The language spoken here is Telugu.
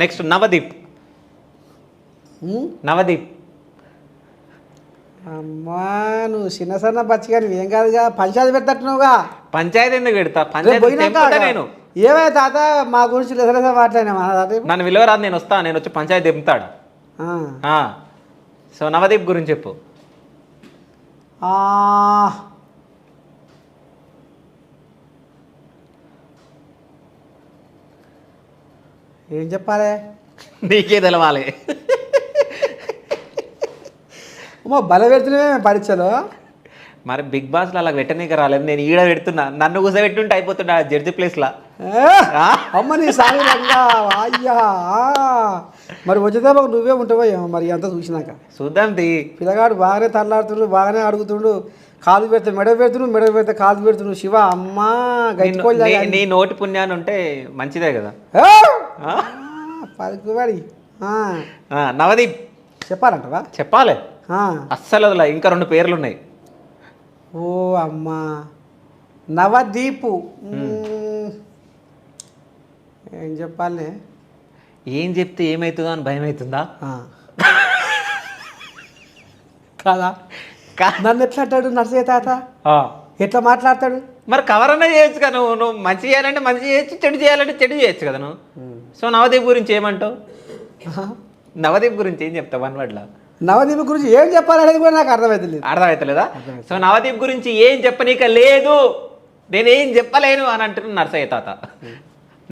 నెక్స్ట్ నవదీప్. నవదీప్ అమ్మా నువ్వు చిన్న సన్న బచ్చిగా నువ్వేం కాదుగా పంచాయతీ పెట్టట్టున్నావుగా. పంచాయతీ ఎందుకు పెడతా? పంచాయతీ తెంపుతా నేను. ఏమైనా తాత మా గురించి లెసలెస మాట్లాడినా నన్ను విలువరాదు, నేను వస్తా, నేను వచ్చి పంచాయతీ తెంపుతాడు. సో నవదీప్ గురించి చెప్పు. ఏం చెప్పాలి? నీకే తెలవాలి. అమ్మా బల పెడుతున్నామే పరీక్షలో. మరి బిగ్ బాస్లో అలా పెట్టనీకి రాలేదు, నేను ఈడ పెడుతున్నా. నన్ను కూసబెట్టుంటే అయిపోతుండే జడ్జి ప్లేస్లో. అమ్మ నీ సాగు అయ్యా. మరి వచ్చేదాకా నువ్వే ఉంటావో ఏమో మరి అంతా చూసినాక. చూద్దాం తీ. పిల్లగాడు బాగానే తల్లాడుతుండు, బాగానే అడుగుతుండు. కాలు పెడితే మెడ పెడుతుండు, మెడ పెడితే కాలు పెడుతుండు. శివ అమ్మా గట్టిపోయి నీ నోటి పుణ్యాన్ని ఉంటే మంచిదే కదా. పలుకుబడి నవదీప్ చెప్పాలంటవా? చెప్పాలి అస్సలు. అదిలా ఇంకా 2 పేర్లు ఉన్నాయి. ఓ అమ్మా నవదీపు. ఏం చెప్పాలి? ఏం చెప్తే ఏమవుతుందో అని భయం అవుతుందా? కాదా? నన్ను ఎట్లా అంటాడు నర్సయ్య తాత? ఎట్లా మాట్లాడతాడు? మరి కవర్ అన్నా చేయొచ్చు కదా. నువ్వు మంచి చేయాలంటే మంచి చేయొచ్చు, చెడు చేయాలంటే చెడు చేయొచ్చు కదా నువ్వు. సో నవదీప్ గురించి ఏమంటావు? నవదీప్ గురించి ఏం చెప్తావు 1 wordలో? నవదీప్ గురించి ఏం చెప్పాలనేది కూడా నాకు అర్థమవుతలేదా? సో నవదీప్ గురించి ఏం చెప్పనీక లేదు, నేనేం చెప్పలేను అని అంటున్నాను నర్సయ్య తాత.